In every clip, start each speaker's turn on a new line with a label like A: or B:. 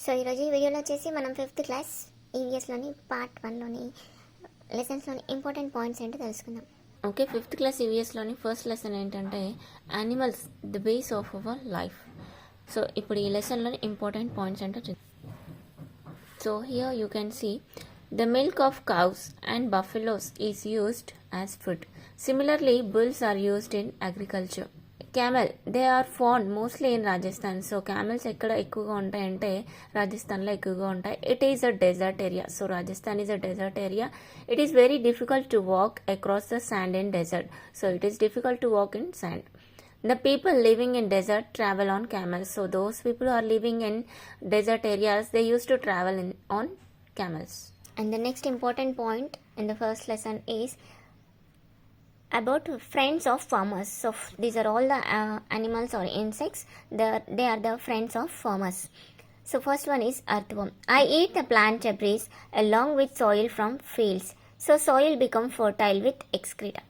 A: So ఈరోజు ఈ వీడియోలో వచ్చేసి మనం 5th క్లాస్ ఈవీఎస్లోని పార్ట్ 1లోని లెసన్స్లోని ఇంపార్టెంట్ పాయింట్స్ ఏంటో తెలుసుకుందాం.
B: ఓకే, 5th క్లాస్ ఈవీఎస్లోని ఫస్ట్ లెసన్ ఏంటంటే animals the base of our life. So ఇప్పుడు ఈ లెసన్లోని ఇంపార్టెంట్ పాయింట్స్ ఏంటో చూద్దాం. So here you can see the milk of cows and buffaloes is used as food. Similarly, bulls are used in agriculture. Camel, they are found mostly in Rajasthan. So camels ekkada ekkuva untayante Rajasthan lo ekkuva untayi. It is a desert area. So Rajasthan is a desert area. It is very difficult to walk across the sand in desert. So it is difficult to walk in sand. The people living in desert travel on camels. So those people who are living in desert areas, they used to travel on camels.
A: And the next important point in the first lesson is about friends of farmers. So these are all the animals or insects. They are the friends of farmers. So first one is earthworm. I eat the plant debris along with soil from fields. So soil become fertile with excreta.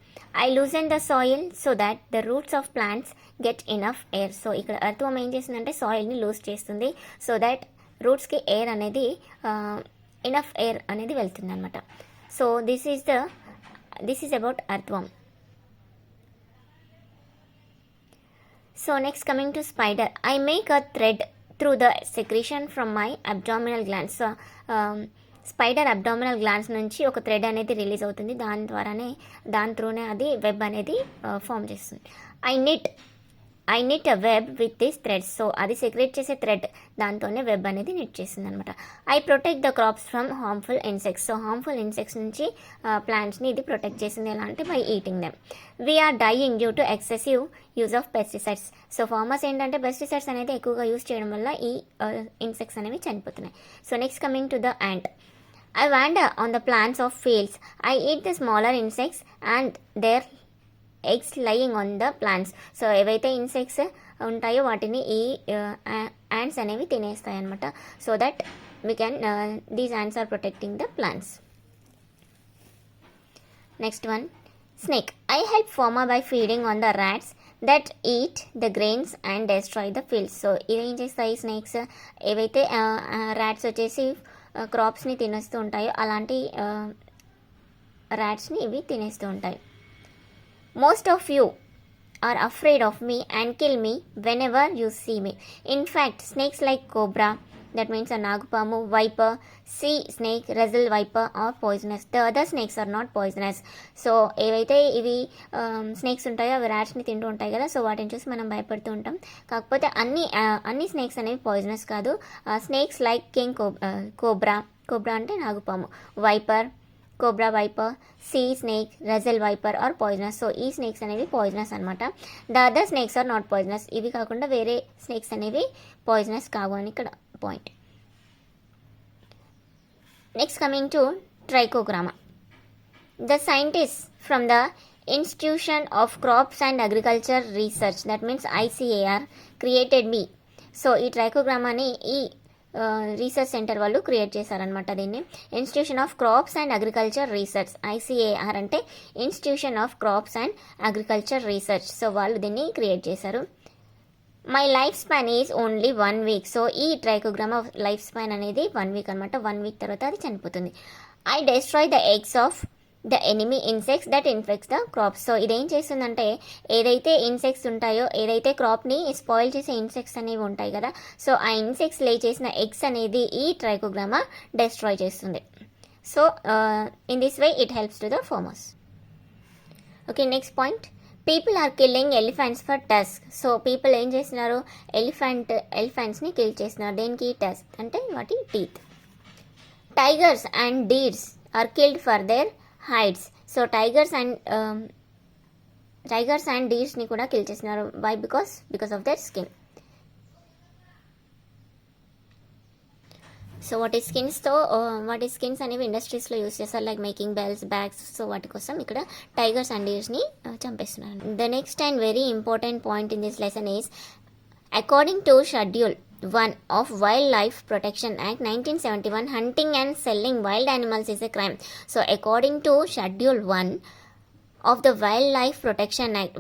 A: I loosen the soil so that the roots of plants get enough air. So ఇక్కడ earthworm ఏం చేస్తుందంటే సాయిల్ని loose చేస్తుంది so that రూట్స్కి air అనేది enough air అనేది వెళ్తుంది అనమాట. So this is about earthworm. So next coming to spider. I make a thread through the secretion from my abdominal glands. So spider abdominal glands నుంచి ఒక thread అనేది release అవుతుంది, దాని త్రూనే అది వెబ్ అనేది ఫామ్ చేస్తుంది. I knit a web with this threads. So అది secrete చేసే థ్రెడ్, దాంతోనే వెబ్ అనేది నిట్ చేస్తుంది అనమాట. I protect the crops from harmful insects. So harmful insects నుంచి ప్లాంట్స్ని ఇది ప్రొటెక్ట్ చేసింది ఎలా అంటే by eating them. We are dying due to excessive use of pesticides. So farmers ఏంటంటే పెస్టిసైడ్స్ అనేది ఎక్కువగా యూజ్ చేయడం వల్ల ఈ ఇన్సెక్ట్స్ అనేవి చనిపోతున్నాయి. So next coming to the ant. I wander on the plants of fields. I eat the smaller insects and their eggs lying on the plants. So ఏవైతే insects ఉంటాయో వాటిని ఈ యాంట్స్ అనేవి తినేస్తాయి అనమాట. So that we can these ants are protecting the plants. Next one, snake. I help farmer by feeding on the rats that eat the grains and destroy the fields. So ఇవేం చేస్తాయి snakes, ఏవైతే rats వచ్చేసి క్రాప్స్ని తినేస్తూ ఉంటాయో అలాంటి ర్యాట్స్ని ఇవి తినేస్తూ ఉంటాయి. Most of you are afraid of me and kill me whenever you see me. In fact snakes like cobra, that means నాగుపాము, viper, sea snake, Russell viper are poisonous. The other snakes are not poisonous. So ఏవైతే ఇవి snakes ఉంటాయో అవి ర్యాట్స్ని తింటూ ఉంటాయి కదా, so వాటిని చూసి మనం భయపడుతూ ఉంటాం. కాకపోతే అన్ని స్నేక్స్ అనేవి పాయిజనస్ కాదు. స్నేక్స్ లైక్ కింగ్ కోబ్రా అంటే నాగుపాము, viper, cobra viper, sea snake, Russell viper are poisonous. So ఈ స్నేక్స్ అనేవి పాయిజనస్ అనమాట. The other snakes are not poisonous. ఇవి కాకుండా వేరే స్నేక్స్ అనేవి పాయిజనస్ కావు అని ఇక్కడ point. Next coming to trichogramma. The scientist from the institution of crops and agriculture research, that means ICAR, created me. So ఈ ట్రైకోగ్రామాని ఈ రీసెర్చ్ సెంటర్ వాళ్ళు క్రియేట్ చేశారనమాట. దీన్ని institution of crops and agriculture research, ICAR అంటే institution of crops and agriculture research. So వాళ్ళు దీన్ని create చేశారు. My life span is only 1 week. So ఈ ట్రైకోగ్రామా లైఫ్ స్పాన్ అనేది 1 week అనమాట. 1 week తర్వాత అది చనిపోతుంది. I destroy the eggs of the enemy insects that infects the crops. So ఇదేం చేస్తుందంటే ఏదైతే ఇన్సెక్ట్స్ ఉంటాయో, ఏదైతే క్రాప్ని స్పాయిల్ చేసే ఇన్సెక్ట్స్ అనేవి ఉంటాయి కదా, సో ఆ ఇన్సెక్ట్స్ లే చేసిన ఎగ్స్ అనేది ఈ ట్రైకోగ్రామా డెస్ట్రాయ్ చేస్తుంది. So in this way it helps to the farmers. Okay, next point, people are killing elephants for tusk. So people ఏం చేస్తున్నారు, ఎలిఫెంట్స్ని కిల్ చేస్తున్నారు. దేనికి? టస్క్ అంటే వాటి teeth. Tigers and deers are killed for their hides. So tigers and డీర్స్ని కూడా kill చేస్తున్నారు. Why? Because of their skin. So వాటి స్కిన్స్ అనేవి ఇండస్ట్రీస్లో యూస్ చేస్తారు, like making bells, bags. So వాటి కోసం ఇక్కడ టైగర్స్ అండ్ డీర్స్ని చంపేస్తున్నారు. The next and very important point in this lesson is according to schedule 1 of Wildlife Protection Act 1971, hunting and selling wild animals is a crime. So according to Schedule 1, of the wild life protection act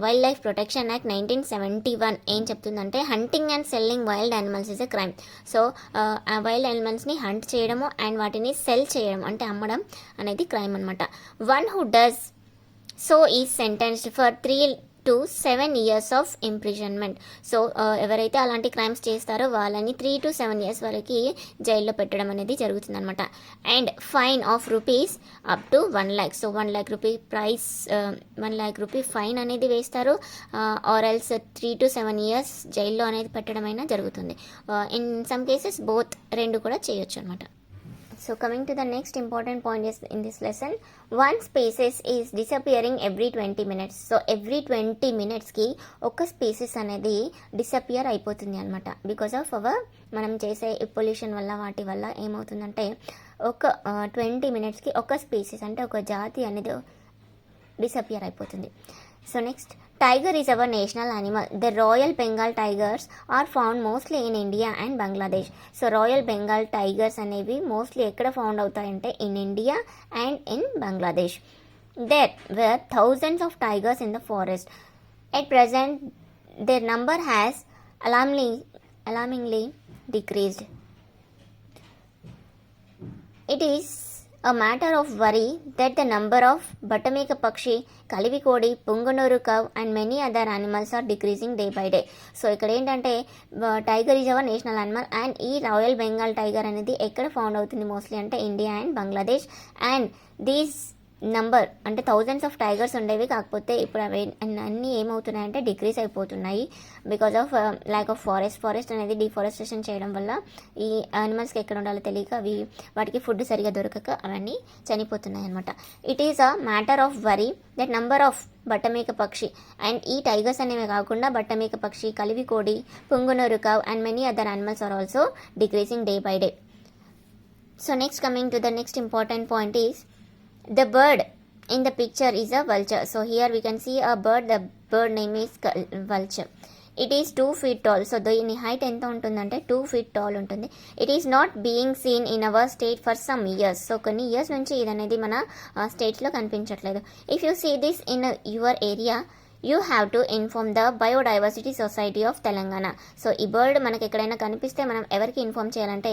A: 1971 ఏం చెప్తుందంటే hunting and selling wild animals is a crime. So ఆ wild యానిమల్స్ని hunt చేయడము and వాటిని cell చేయడం అంటే అమ్మడం అనేది crime అనమాట. One who does so is sentenced for 3 to 7 years of imprisonment. So ఎవరైతే అలాంటి క్రైమ్స్ చేస్తారో వాళ్ళని 3 to 7 years వరకు జైల్లో పెట్టడం అనేది జరుగుతుందన్నమాట. And fine of rupees up to 1 lakh. So 1 lakh rupee price 1 lakh rupee fine అనేది వేస్తారు, ఆర్ ఎల్స్ 3 to 7 years జైల్లో అనేది పెట్టడం అయినా జరుగుతుంది. ఇన్ సమ్ కేసెస్ బోత్ రెండు కూడా చేయొచ్చు అనమాట. So coming to the next important point is in this lesson, one species is disappearing every 20 minutes. So every 20 minutes కి ఒక స్పీసీస్ అనేది డిసపియర్ అయిపోతుంది అనమాట. బికాస్ ఆఫ్ మనం చేసే పొల్యూషన్ వల్ల వాటి వల్ల ఏమవుతుందంటే ఒక 20 minutesకి ఒక స్పీసీస్ అంటే ఒక జాతి అనేది డిసపియర్ అయిపోతుంది. So next, tiger is our national animal. The royal Bengal tigers are found mostly in India and Bangladesh. So royal Bengal tigers అనేవి మోస్ట్లీ ఎక్కడ ఫౌండ్ అవుతాయంటే in India and in Bangladesh. There were thousands of tigers in the forest. At present their number has alarmingly decreased. It is a matter of worry that the number of Battameka Pakshi, Kalivikodi, Punganuru cow and many other animals are decreasing day by day. So ఇక్కడ ఏంటంటే tiger is our national animal and ఈ royal Bengal tiger అనేది ఎక్కడ found అవుతుంది mostly అంటే India and Bangladesh. And these number అంటే thousands of tigers ఉండేవి, కాకపోతే ఇప్పుడు అవి అన్నీ ఏమవుతున్నాయంటే డిక్రీజ్ అయిపోతున్నాయి because of lack of forest అనేది డిఫారెస్టేషన్ చేయడం వల్ల ఈ యానిమల్స్కి ఎక్కడ ఉండాలో తెలియక అవి వాటికి ఫుడ్ సరిగా దొరకక అవన్నీ చనిపోతున్నాయి అనమాట. It is a matter of worry that number of బట్టమేక పక్షి అండ్ ఈ టైగర్స్ అనేవి కాకుండా బట్టమేక పక్షి, కలివికోడి, Punganur cow and many other animals are also decreasing day by day. So next coming to the next important point is the bird in the picture is a vulture. So here we can see a bird. The bird name is vulture. It is 2 feet tall. So దీని height ఎంత ఉంటుందంటే 2 feet tall ఉంటుంది. It is not being seen in our state for some years. So కొన్ని years నుంచి ఇది అనేది మన స్టేట్స్లో కనిపించట్లేదు. If you see this in your area, you have to inform the Biodiversity Society of Telangana. So ఈ bird మనకి ఎక్కడైనా కనిపిస్తే మనం ఎవరికి ఇన్ఫార్మ్ చేయాలంటే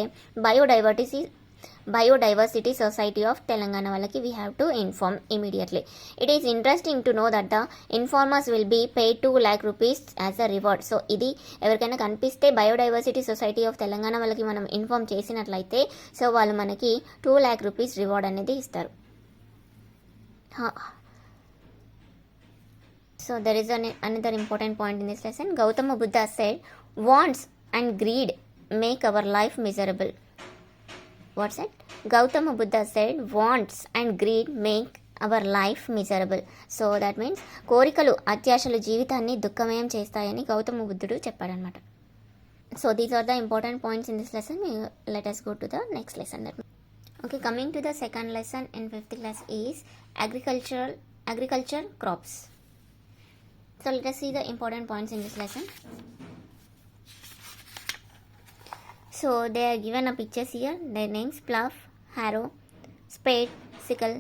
A: Biodiversity Society of Telangana వాళ్ళకి we have to inform immediately. It is interesting to know that the informers will be paid 2 lakh rupees as a reward. So ఇది ఎవరికైనా కనిపిస్తే బయోడైవర్సిటీ సొసైటీ ఆఫ్ తెలంగాణ వాళ్ళకి మనం ఇన్ఫార్మ్ చేసినట్లయితే so వాళ్ళు మనకి 2 lakh rupees reward అనేది ఇస్తారు. So there is another important point in this lesson. Gautama Buddha said, wants and greed make our life miserable. What's that? Gautama Buddha said, wants and greed make our life miserable. So that means కోరికలు అత్యాశలు జీవితాన్ని దుఃఖమయం చేస్తాయని గౌతమ బుద్ధుడు చెప్పాడనమాట. So these are the important points in this lesson. Let us go to the next lesson. Okay, coming to the second lesson in 5th class is agriculture crops. So let us see the important points in this lesson. So they are given a pictures here. Their names: plough, harrow, spade, sickle,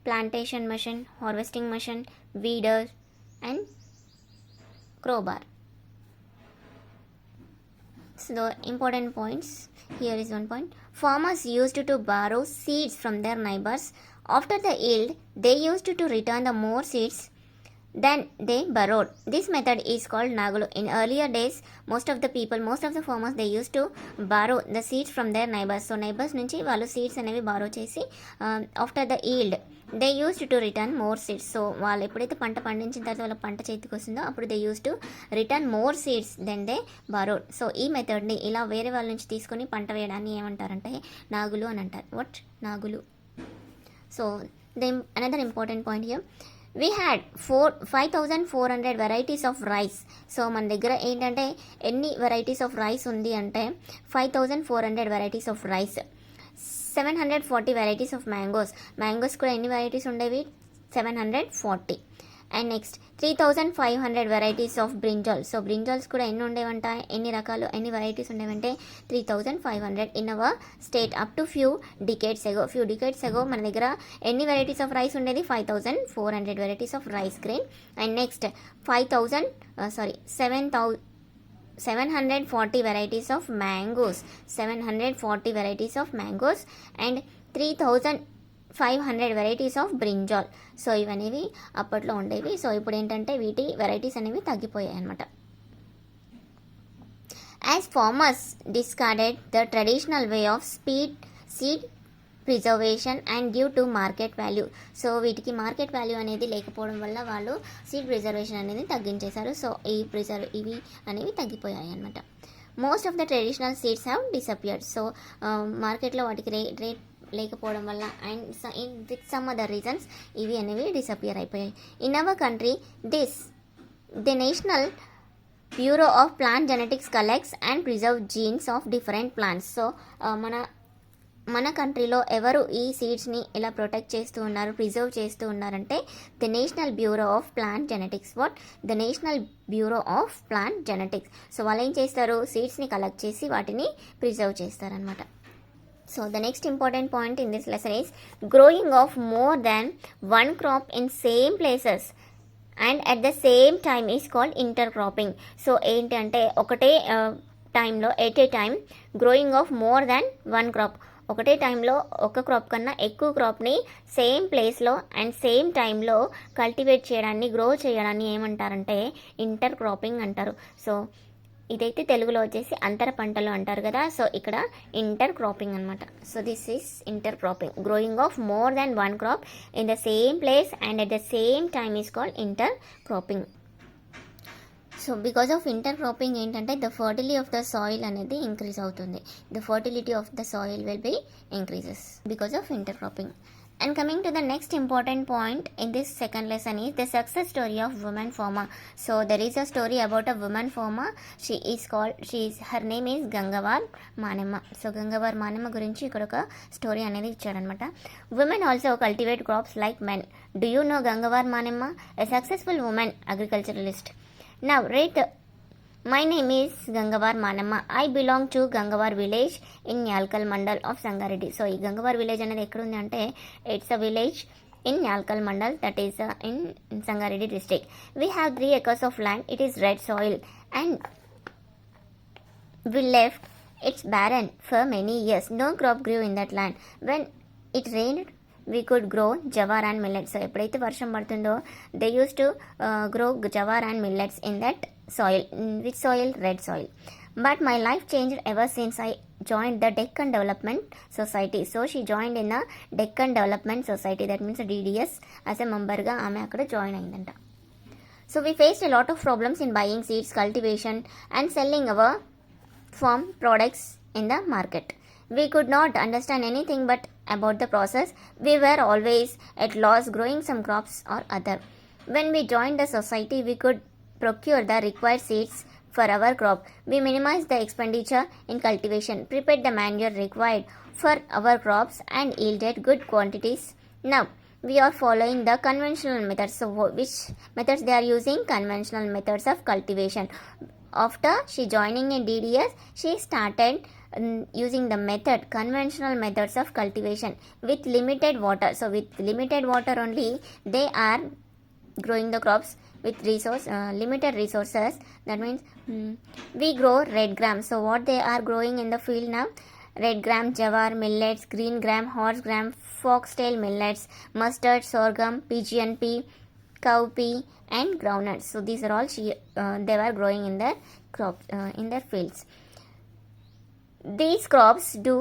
A: plantation machine, harvesting machine, weeder and crowbar. So the important points here is one point. Farmers used to borrow seeds from their neighbors. After the yield, they used to return the more seeds then they borrowed. This method is called Nagalu. In earlier days, most of the farmers, they used to borrow the seeds from their neighbors. So neighbors నుంచి వాళ్ళు seeds అనేవి borrow చేసి after the yield they used to return more seeds. So వాళ్ళు ఎప్పుడైతే పంట పండించిన తర్వాత వాళ్ళ పంట చేతికి వస్తుందో అప్పుడు they use to return more seeds then they borrowed. So ఈ మెథడ్ని ఇలా వేరే వాళ్ళ నుంచి తీసుకొని పంట వేయడాన్ని ఏమంటారంటే నాగులు అని అంటారు. What? Nagulu. So another important point here. We had 5,400 varieties of rice. So మన దగ్గర ఏంటంటే ఎన్ని వెరైటీస్ ఆఫ్ రైస్ ఉంది అంటే 5,400 varieties of rice. 740 varieties of mangoes. Mangoes కూడా ఎన్ని వెరైటీస్ ఉండేవి? 740. And next 3500 varieties of brinjal. So brinjals కూడా ఎన్ని ఉండేవంట, ఎన్ని రకాలు, ఎన్ని వెరైటీస్ ఉండేవంటే 3500 in our state up to few decades ago మన దగ్గర ఎన్ని వెరైటీస్ ఆఫ్ రైస్ ఉండేది, 5400 varieties of rice grain. And next 740 varieties of mangoes, 740 varieties of mangoes and 3500 varieties of brinjal. So ఇవనేవి అప్పట్లో ఉండేవి. సో ఇప్పుడు ఏంటంటే వీటి వెరైటీస్ అనేవి తగ్గిపోయాయి అనమాట. As farmers discarded the traditional way of seed preservation and due to market value. So వీటికి మార్కెట్ వాల్యూ అనేది లేకపోవడం వల్ల వాళ్ళు సీడ్ ప్రిజర్వేషన్ అనేది తగ్గించేశారు. సో ఇవి అనేవి తగ్గిపోయాయి అనమాట. Most of the traditional seeds have disappeared. So మార్కెట్లో వాటికి రేట్ లేకపోవడం వల్ల and with some other reasons ఇవి అనేవి డిసపియర్ అయిపోయాయి. In our country the national bureau of plant genetics collects and preserve jeans of different plants. So మన కంట్రీలో ఎవరు ఈ సీడ్స్ని ఎలా ప్రొటెక్ట్ చేస్తూ ఉన్నారు, ప్రిజర్వ్ చేస్తూ ఉన్నారంటే the national bureau of plant genetics. The national bureau of plant genetics. So వాళ్ళు ఏం చేస్తారు, సీడ్స్ని కలెక్ట్ చేసి వాటిని ప్రిజర్వ్ చేస్తారనమాట. So the next important point in this lesson is growing of more than one crop in same places and at the same time is called intercropping. So ఏంటంటే ఒకటే టైంలో at a time growing of more than one crop, ఒకటే టైంలో ఒక crop కన్నా ఎక్కువ క్రాప్ని same ప్లేస్లో and same టైంలో కల్టివేట్ చేయడాన్ని, గ్రో చేయడాన్ని ఏమంటారంటే ఇంటర్ క్రాపింగ్ అంటారు. సో ఇదైతే తెలుగులో వచ్చేసి అంతర పంటలు అంటారు కదా. సో ఇక్కడ ఇంటర్ క్రాపింగ్ అనమాట. So this is intercropping. Growing of more than one crop in the same place and at the same time is called intercropping. So because of intercropping ఏంటంటే the fertility of the soil అనేది increase అవుతుంది. The fertility of the soil will be increases because of intercropping. And coming to the next important point in this second lesson is the success story of woman farmer. So there is a story about a woman farmer. Her name is Gangavar Manamma. So Gangavar Manamma గురించి ఇక్కడ ఒక story అనేది ఇచ్చాడనమాట. Women also cultivate crops like men. Do you know Gangavar Manamma? A successful woman agriculturalist. Now read My name is Gangavar Manamma. I belong to Gangavar village in Nyalkal mandal of Sangareddy. So, ఈ Gangavar village అనేది ఎక్కడ ఉంది అంటే it's a village in Nyalkal mandal, that is in Sangareddy district. We have 3 acres of land. It is red soil and we left it's barren for many years. No crop grew in that land. When it rained, we could grow jawar and millets. So, ఎప్పుడైతే వర్షం పడుతుందో they used to grow jawar and millets in that soil. Which soil? Red soil. But my life changed ever since I joined the Deccan Development Society. So she joined in the Deccan Development Society, that means DDS, as a member ga ఆమె అక్కడ join అయిందంట. So we faced a lot of problems in buying seeds, cultivation and selling our farm products in the market. We could not understand anything but about the process. We were always at loss growing some crops or other. When we joined the society, we could procure the required seeds for our crop. We minimized the expenditure in cultivation, prepared the manure required for our crops and yielded good quantities. Now, we are following the conventional methods. So, which methods they are using? Conventional methods of cultivation. After she joining in DDS, she started using the conventional methods of cultivation with limited water. So, with limited water only, they are growing the crops with limited resources. That means we grow red gram. So what they are growing in the field now? Red gram, jawar, millets, green gram, horse gram, foxtail millets, mustard, sorghum, pigeon pea, cowpea and groundnuts. So these are all they were growing in their crops in their fields. These crops do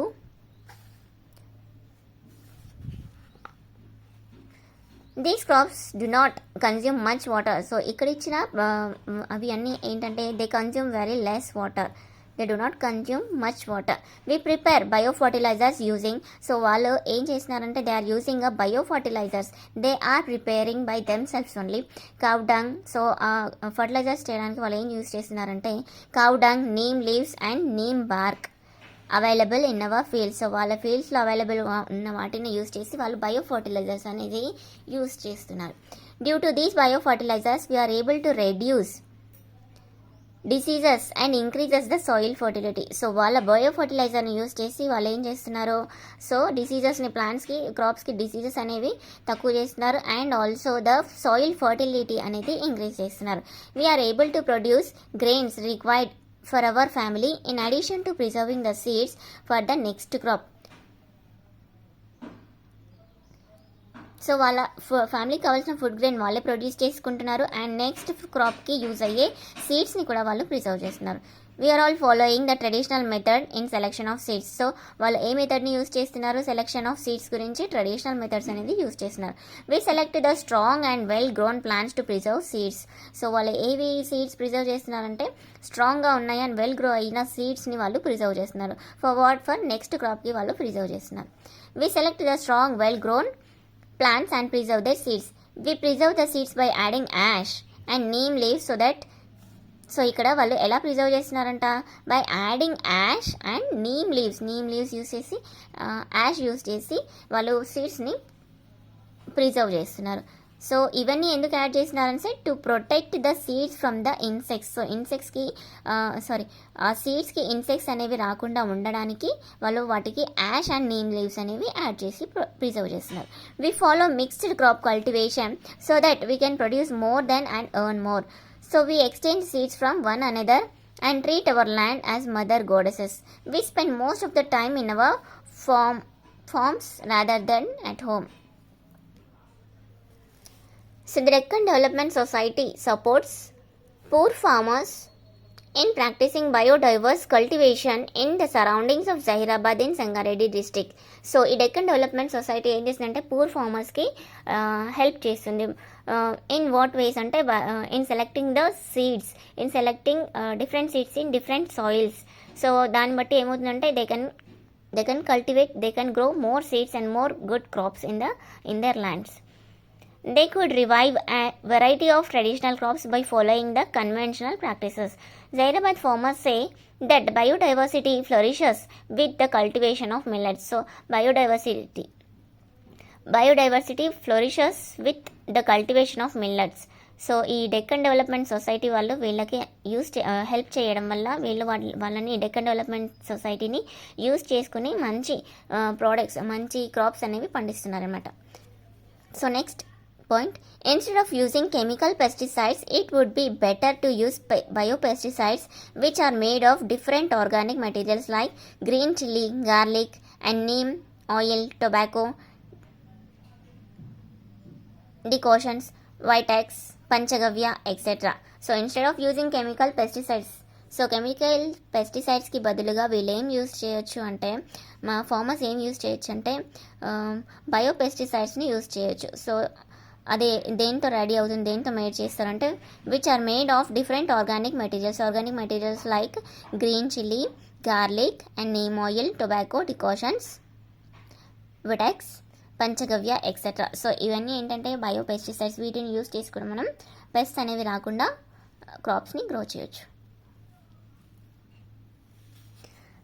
A: not consume much water. So ఇక్కడ ఇచ్చిన అవి అన్నీ ఏంటంటే they consume very less water. They do not consume much water. We prepare biofertilizers using. So వాళ్ళు ఏం చేస్తున్నారంటే they are using a biofertilizers. They are preparing by themselves only. Cow dung. So fertilizers చేయడానికి వాళ్ళు ఏం use చేస్తున్నారంటే cow dung, neem leaves and neem bark available in our fields. So వాళ్ళ ఫీల్డ్స్లో అవైలబుల్గా ఉన్న వాటిని యూజ్ చేసి వాళ్ళు బయో ఫర్టిలైజర్స్ అనేది యూజ్ చేస్తున్నారు. Due to these biofertilizers, we are able to reduce diseases and increases the soil fertility. So వాళ్ళ బయోఫర్టిలైజర్ని use చేసి వాళ్ళు ఏం చేస్తున్నారు, సో డిసీజెస్ని ప్లాంట్స్కి క్రాప్స్కి డిసీజెస్ అనేవి తక్కువ చేస్తున్నారు and also the soil fertility అనేది ఇంక్రీజ్ చేస్తున్నారు. We are able to produce grains required for our family in addition to preserving the seeds for the next crop. So వాళ్ళ ఫ్యామిలీకి కావాల్సిన ఫుడ్ గ్రెయిన్ వాళ్ళే ప్రొడ్యూస్ చేసుకుంటున్నారు అండ్ నెక్స్ట్ క్రాప్కి use అయ్యే సీడ్స్ని కూడా వాళ్ళు ప్రిజర్వ్ చేస్తున్నారు. We are all following the traditional method in selection of seeds. So వాళ్ళు ఏ మెథడ్ని యూజ్ చేస్తున్నారు, సెలెక్షన్ ఆఫ్ సీడ్స్ గురించి ట్రెడిషనల్ మెథడ్స్ అనేది యూజ్ చేస్తున్నారు. We select the strong and well grown plants to preserve seeds. So వాళ్ళు ఏవి సీడ్స్ ప్రిజర్వ్ చేస్తున్నారంటే స్ట్రాంగ్గా ఉన్నాయి అండ్ వెల్ గ్రో అయిన సీడ్స్ని వాళ్ళు ప్రిజర్వ్ చేస్తున్నారు. ఫర్ నెక్స్ట్ క్రాప్కి వాళ్ళు ప్రిజర్వ్ చేస్తున్నారు. We select the strong well grown plants and preserve their seeds. We preserve the seeds by adding ash and neem leaves so that, so ఇక్కడ వాళ్ళు ఎలా preserve చేస్తున్నారంట, by adding ash and neem leaves use చేసి ash use చేసి వాళ్ళు సీడ్స్ని preserve చేస్తున్నారు. So ఇవన్నీ ఎందుకు యాడ్ చేస్తున్నారంటే to protect the seeds from the insects. So ఇన్సెక్ట్స్కి ఆ సీడ్స్కి ఇన్సెక్ట్స్ అనేవి రాకుండా ఉండడానికి వాళ్ళు వాటికి యాష్ అండ్ నీమ్ లీవ్స్ అనేవి యాడ్ చేసి ప్రిజర్వ్ చేస్తున్నారు. We follow mixed crop cultivation so that we can produce more then and earn more. So we exchange seeds from one another and treat our land as mother goddesses. We spend most of the time in our farms rather than at home. So the Deccan Development Society supports poor farmers in practicing biodiverse cultivation in the surroundings of Zahirabad in Sangareddy district. So ఈ Deccan development society ఏం చేస్తుందంటే poor ఫార్మర్స్కి help చేస్తుంది. In what వేస్ అంటే in selecting the seeds, in selecting different seeds in different soils. So దాన్ని బట్టి ఏమవుతుందంటే they can cultivate, they can grow more seeds and more good crops in their lands. They could revive a variety of traditional crops by following the conventional practices. Zairabad farmers say that biodiversity flourishes with the cultivation of millets. So biodiversity flourishes with the cultivation of millets. So ఈ Deccan development society వాళ్ళు వీళ్ళకి help చేయడం వల్ల వాళ్ళని Deccan development సొసైటీని use చేసుకుని మంచి products, మంచి క్రాప్స్ అనేవి పండిస్తున్నారన్నమాట. So next point, instead of using chemical pesticides, it would be better to use biopesticides which are made of different organic materials like green chili, garlic and neem oil, tobacco decoctions, vitex, panchagavya, etc. So instead of using chemical pesticides, so chemical పెస్టిసైడ్స్కి బదులుగా వీళ్ళు ఏం use చేయొచ్చు అంటే, మా farmers ఏం use చేయొచ్చు అంటే బయోపెస్టిసైడ్స్ని యూజ్ చేయొచ్చు. సో అదే దేంతో రెడీ అవుతుంది, దేంతో మేడ్ చేస్తారంటే which are made of different organic materials like green chilli, garlic and neem oil, tobacco decoctions, vitex, panchagavya etcetera. So ఇవన్నీ ఏంటంటే బయోపెస్టిసైడ్స్. వీటిని యూజ్ చేసుకుని మనం పెస్ట్ అనేవి రాకుండా క్రాప్స్ని గ్రో చేయొచ్చు.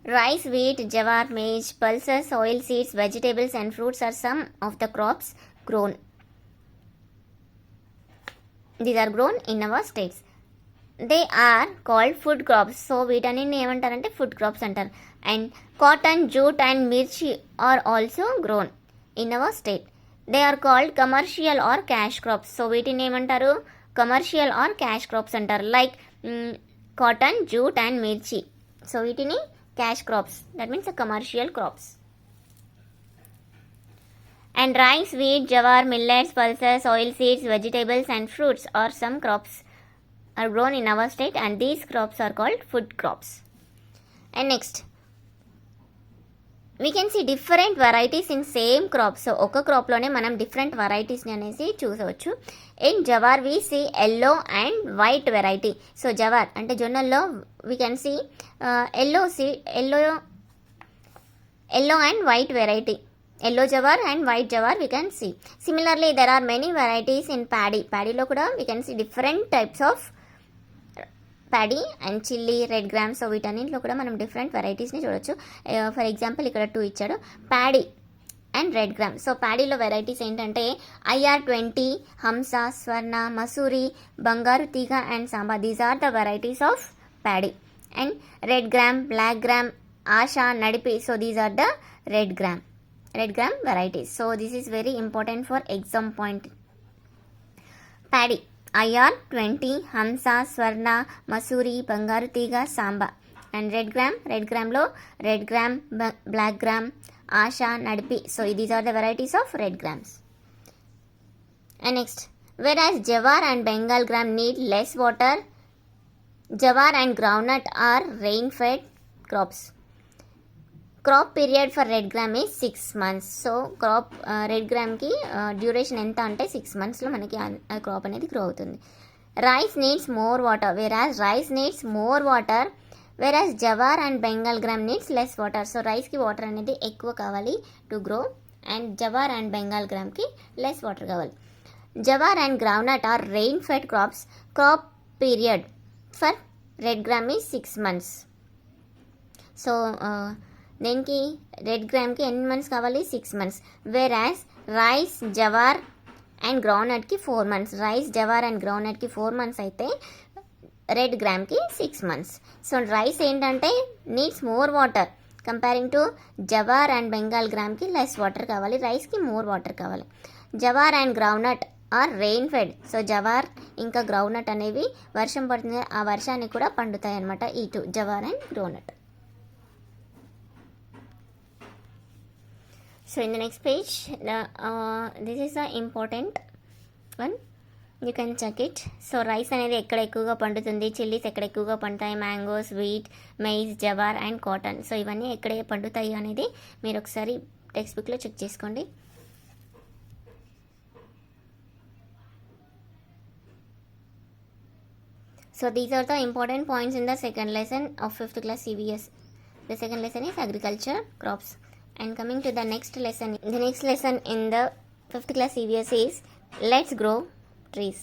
A: Rice, wheat, jawar, maize, pulses, oil seeds, vegetables and fruits are some of the crops grown. These are grown in our states. They are called food crops. So వీటన్నిటిని ఏమంటారంటే food crops అంటారు. And cotton, jute and mirchi are also grown in our state. They are called commercial or cash crops. So వీటిని ఏమంటారు, commercial or cash crops అంటారు. Like cotton, jute and mirchi. So వీటిని cash crops, that means the commercial crops. And rice, wheat, jawar, millets, pulses, oil seeds, vegetables and fruits or some crops are grown in our state and these crops are called food crops. And next we can see different varieties in same crop. సో ఒక క్రాప్లోనే మనం different వెరైటీస్ని అనేసి చూసవచ్చు. In jowar we see yellow and white variety. So jowar అంటే జొన్నల్లో we can see yellow and white variety. Yellow jowar and white jowar we can see. Similarly there are many varieties in ప్యాడీలో కూడా we can see different types of paddy and chilli, red grams. So వీటన్నింటిలో కూడా మనం different వెరైటీస్ని చూడొచ్చు. For example ఇక్కడ 2 ఇచ్చాడు. And red gram. So ప్యాడీలో varieties ఏంటంటే IR20, Hamsa, Swarna, Masuri, Bangaru Teega and Samba. These are the varieties of paddy. And red gram, black gram, Asha, Nadipi. So these are the red gram varieties. So this is very important for exam point. Paddy IR20, Hamsa, Swarna, Masuri, Bangaru Tiga, Samba. And red gram lo red gram, black gram, Asha, Nadipi. So these are the varieties of red grams. And next, whereas Jawar and Bengal gram need less water, Jawar and groundnut are rain fed crops. Crop period for red gram is 6 months. So crop red gram ki duration enta ante 6 months lo manaki crop anedi grow avutundi. Rice needs more water, whereas Jawar and Bengal gram needs less water. So rice ki water anedi ekkuva kavali to grow, and Jawar and Bengal gram ki less water kavali. Jawar and groundnut are rain fed crops. Crop period for red gram is 6 months. So దేనికి red గ్రామ్కి ఎన్ని months కావాలి? 6 months. Whereas rice, jowar and గ్రౌండ్నట్కి 4 months. Rice, jowar and గ్రౌండ్నట్కి 4 months అయితే red గ్రామ్కి 6 months. So rice ఏంటంటే needs more water comparing to jowar and Bengal గ్రామ్కి లెస్ వాటర్ కావాలి, రైస్కి మోర్ వాటర్ కావాలి. Jowar and groundnut are rain fed. So jowar ఇంకా గ్రౌండ్నట్ అనేవి వర్షం పడుతుంది, ఆ వర్షానికి కూడా పండుతాయి అన్నమాట ఈ two, jowar and groundnut. So in the next page, this is the important one. You can check it. So rice అనేది ఎక్కడ ఎక్కువగా పండుతుంది, చిల్లీస్ ఎక్కడ ఎక్కువగా పండుతాయి, mangoes, wheat, maize, jowar and cotton. So ఇవన్నీ ఎక్కడ పండుతాయి అనేది మీరు ఒకసారి టెక్స్ట్ బుక్లో చెక్ చేసుకోండి. So these are the important points in the second lesson of 5th class CBS. The second lesson is agriculture crops. And coming to the next lesson in the 5th class CBS is let's grow trees.